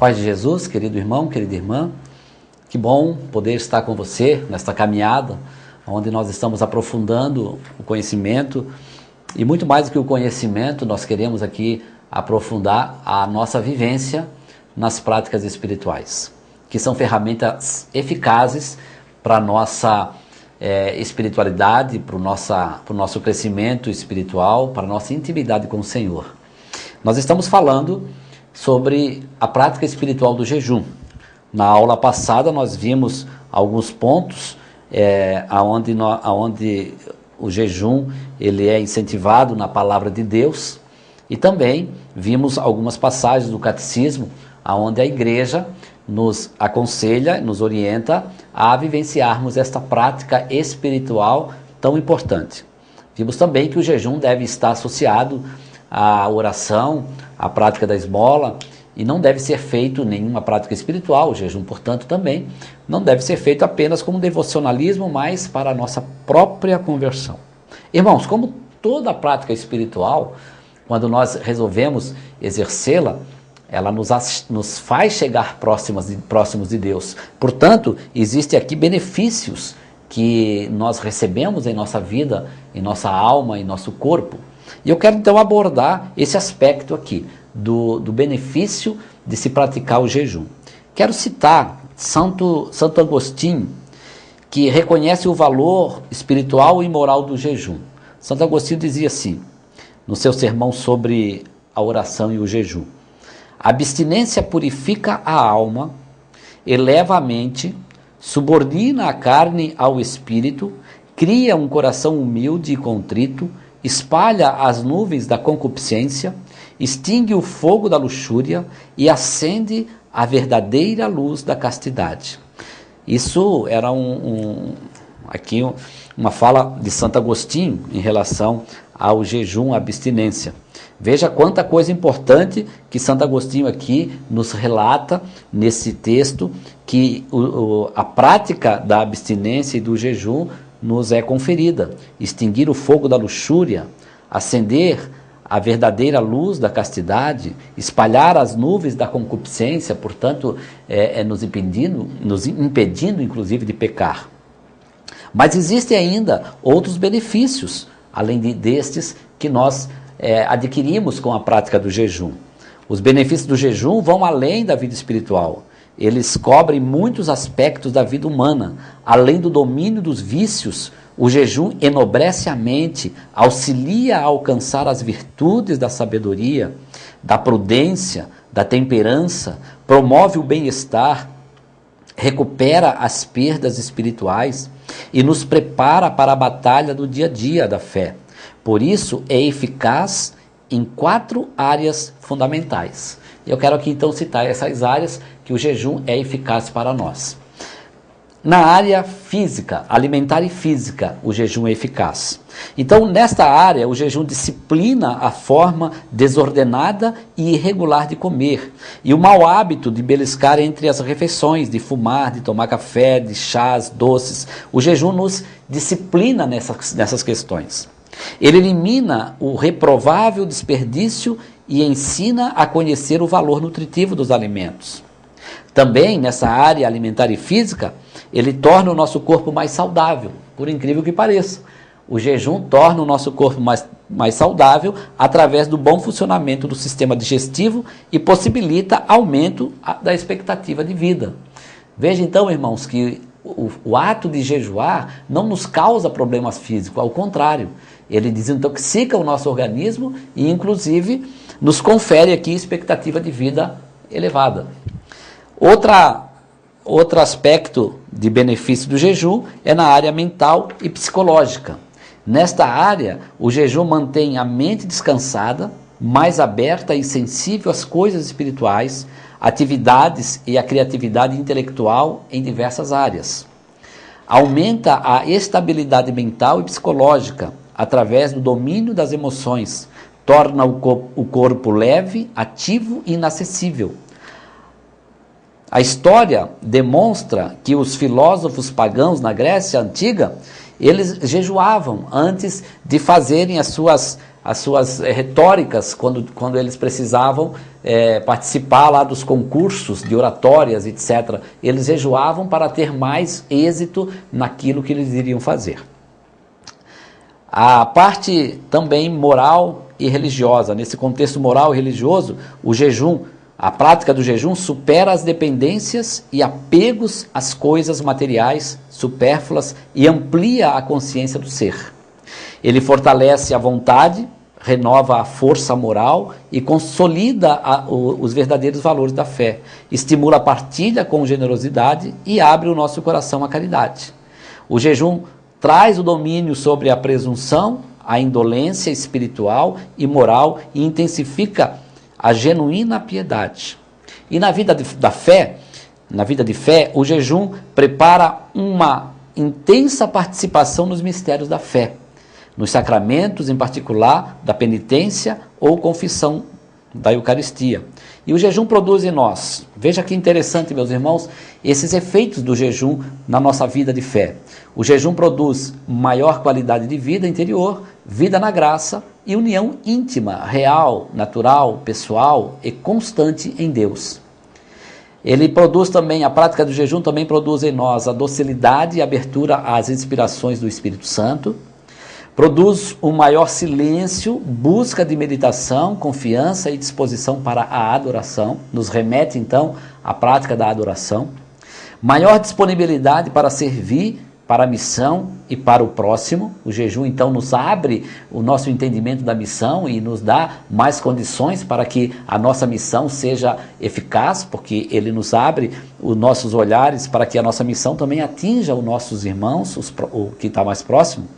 paz de Jesus, querido irmão, querida irmã, que bom poder estar com você nesta caminhada, onde nós estamos aprofundando o conhecimento, e muito mais do que o conhecimento, nós queremos aqui aprofundar a nossa vivência nas práticas espirituais, que são ferramentas eficazes para a nossa espiritualidade, para o nosso crescimento espiritual, para a nossa intimidade com o Senhor. Nós estamos falando sobre a prática espiritual do jejum. Na aula passada nós vimos alguns pontos aonde o jejum ele é incentivado na palavra de Deus, e também vimos algumas passagens do catecismo aonde a igreja nos aconselha, nos orienta a vivenciarmos esta prática espiritual tão importante. Vimos também que o jejum deve estar associado à oração, à prática da esmola, e não deve ser feito nenhuma prática espiritual, o jejum, portanto, também não deve ser feito apenas como devocionalismo, mas para a nossa própria conversão. Irmãos, como toda prática espiritual, quando nós resolvemos exercê-la, ela nos faz chegar próximos de Deus. Portanto, existem aqui benefícios que nós recebemos em nossa vida, em nossa alma, em nosso corpo. E eu quero então abordar esse aspecto aqui, do benefício de se praticar o jejum. Quero citar Santo Agostinho, que reconhece o valor espiritual e moral do jejum. Santo Agostinho dizia assim, no seu sermão sobre a oração e o jejum: a abstinência purifica a alma, eleva a mente, subordina a carne ao espírito, cria um coração humilde e contrito, espalha as nuvens da concupiscência, extingue o fogo da luxúria e acende a verdadeira luz da castidade. Isso era aqui uma fala de Santo Agostinho em relação ao jejum, à abstinência. Veja quanta coisa importante que Santo Agostinho aqui nos relata nesse texto, que a prática da abstinência e do jejum nos é conferida. Extinguir o fogo da luxúria, acender a verdadeira luz da castidade, espalhar as nuvens da concupiscência, portanto, nos impedindo inclusive de pecar. Mas existem ainda outros benefícios, além destes que nós adquirimos com a prática do jejum. Os benefícios do jejum vão além da vida espiritual. Eles cobrem muitos aspectos da vida humana. Além do domínio dos vícios, o jejum enobrece a mente, auxilia a alcançar as virtudes da sabedoria, da prudência, da temperança, promove o bem-estar, recupera as perdas espirituais e nos prepara para a batalha do dia a dia da fé. Por isso, é eficaz em 4 áreas fundamentais. Eu quero aqui então citar essas áreas que o jejum é eficaz para nós. Na área física, alimentar e física, o jejum é eficaz. Então, nesta área, o jejum disciplina a forma desordenada e irregular de comer, e o mau hábito de beliscar entre as refeições, de fumar, de tomar café, de chás, doces. O jejum nos disciplina nessas questões. Ele elimina o reprovável desperdício e ensina a conhecer o valor nutritivo dos alimentos. Também, nessa área alimentar e física, ele torna o nosso corpo mais saudável, por incrível que pareça. O jejum torna o nosso corpo mais saudável através do bom funcionamento do sistema digestivo e possibilita aumento da expectativa de vida. Veja então, irmãos, que o ato de jejuar não nos causa problemas físicos, ao contrário, ele desintoxica o nosso organismo e, inclusive, nos confere aqui expectativa de vida elevada. Outro aspecto de benefício do jejum é na área mental e psicológica. Nesta área, o jejum mantém a mente descansada, mais aberta e sensível às coisas espirituais, atividades e a criatividade intelectual em diversas áreas. Aumenta a estabilidade mental e psicológica através do domínio das emoções, torna o corpo leve, ativo e inacessível. A história demonstra que os filósofos pagãos na Grécia Antiga, eles jejuavam antes de fazerem as suas as suas retóricas quando eles precisavam participar lá dos concursos de oratórias, etc. Eles jejuavam para ter mais êxito naquilo que eles iriam fazer. A parte também moral e religiosa. Nesse contexto moral e religioso, o jejum, a prática do jejum supera as dependências e apegos às coisas materiais supérfluas e amplia a consciência do ser. Ele fortalece a vontade, renova a força moral e consolida os verdadeiros valores da fé. Estimula a partilha com generosidade e abre o nosso coração à caridade. O jejum traz o domínio sobre a presunção, a indolência espiritual e moral e intensifica a genuína piedade. E na vida da fé, na vida de fé, o jejum prepara uma intensa participação nos mistérios da fé, nos sacramentos, em particular, da penitência ou confissão da Eucaristia. E o jejum produz em nós, veja que interessante, meus irmãos, esses efeitos do jejum na nossa vida de fé. O jejum produz maior qualidade de vida interior, vida na graça e união íntima, real, natural, pessoal e constante em Deus. Ele produz também, a prática do jejum também produz em nós a docilidade e abertura às inspirações do Espírito Santo, produz um maior silêncio, busca de meditação, confiança e disposição para a adoração, nos remete então à prática da adoração, maior disponibilidade para servir, para a missão e para o próximo. O jejum então nos abre o nosso entendimento da missão e nos dá mais condições para que a nossa missão seja eficaz, porque ele nos abre os nossos olhares para que a nossa missão também atinja os nossos irmãos, o que está mais próximo.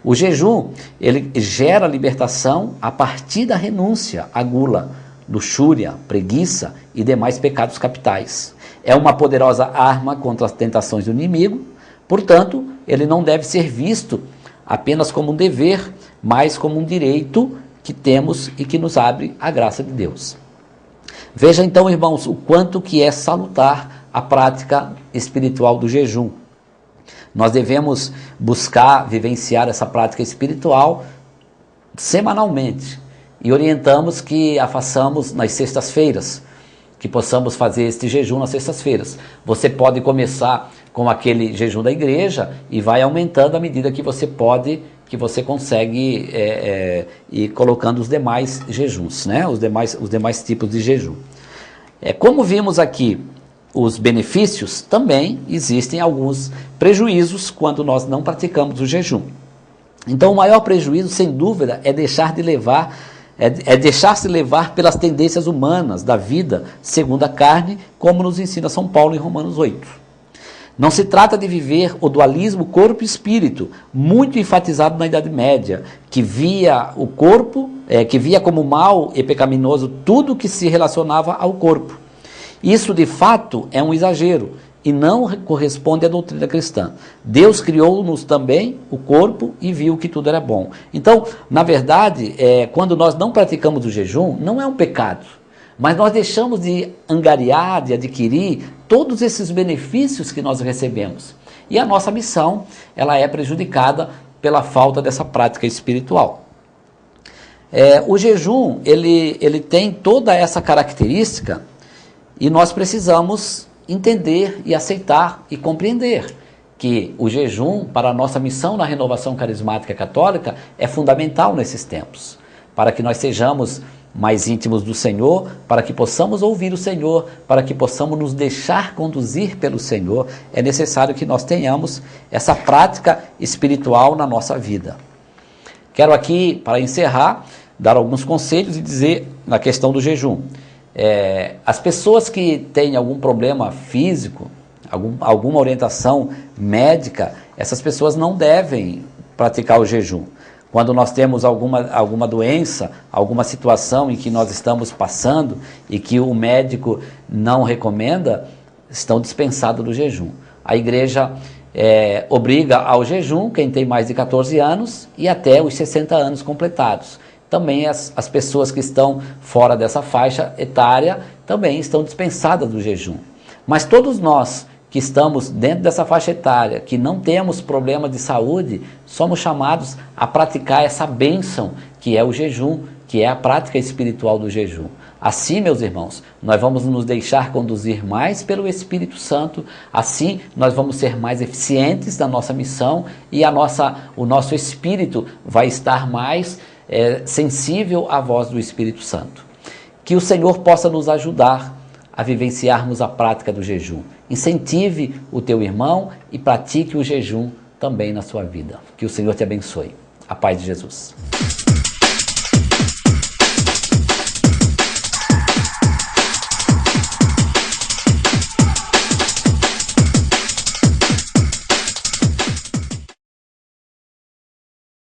O jejum, ele gera libertação a partir da renúncia à gula, luxúria, preguiça e demais pecados capitais. É uma poderosa arma contra as tentações do inimigo. Portanto, ele não deve ser visto apenas como um dever, mas como um direito que temos e que nos abre a graça de Deus. Veja então, irmãos, o quanto que é salutar a prática espiritual do jejum. Nós devemos buscar vivenciar essa prática espiritual semanalmente e orientamos que a façamos nas sextas-feiras, que possamos fazer este jejum nas sextas-feiras. Você pode começar com aquele jejum da igreja e vai aumentando à medida que você pode, que você consegue ir colocando os demais jejuns, né? Os demais tipos de jejum. Como vimos aqui os benefícios, também existem alguns prejuízos quando nós não praticamos o jejum. Então o maior prejuízo, sem dúvida, é deixar-se levar pelas tendências humanas da vida segundo a carne, como nos ensina São Paulo em Romanos 8. Não se trata de viver o dualismo corpo e espírito, muito enfatizado na Idade Média, que via o corpo, que via como mal e pecaminoso tudo que se relacionava ao corpo. Isso, de fato, é um exagero e não corresponde à doutrina cristã. Deus criou-nos também o corpo e viu que tudo era bom. Então, na verdade, quando nós não praticamos o jejum, não é um pecado, mas nós deixamos de angariar, de adquirir todos esses benefícios que nós recebemos. E a nossa missão, ela é prejudicada pela falta dessa prática espiritual. O jejum, ele tem toda essa característica e nós precisamos entender e aceitar e compreender que o jejum para a nossa missão na renovação carismática católica é fundamental nesses tempos, para que nós sejamos mais íntimos do Senhor, para que possamos ouvir o Senhor, para que possamos nos deixar conduzir pelo Senhor, é necessário que nós tenhamos essa prática espiritual na nossa vida. Quero aqui, para encerrar, dar alguns conselhos e dizer na questão do jejum. As pessoas que têm algum problema físico, alguma orientação médica, essas pessoas não devem praticar o jejum. Quando nós temos alguma doença, alguma situação em que nós estamos passando e que o médico não recomenda, estão dispensados do jejum. A igreja obriga ao jejum quem tem mais de 14 anos e até os 60 anos completados. Também as pessoas que estão fora dessa faixa etária também estão dispensadas do jejum. Mas todos nós que estamos dentro dessa faixa etária, que não temos problema de saúde, somos chamados a praticar essa bênção que é o jejum, que é a prática espiritual do jejum. Assim, meus irmãos, nós vamos nos deixar conduzir mais pelo Espírito Santo, assim nós vamos ser mais eficientes na nossa missão e o nosso espírito vai estar mais sensível à voz do Espírito Santo. Que o Senhor possa nos ajudar a vivenciarmos a prática do jejum. Incentive o teu irmão e pratique o jejum também na sua vida. Que o Senhor te abençoe. A paz de Jesus.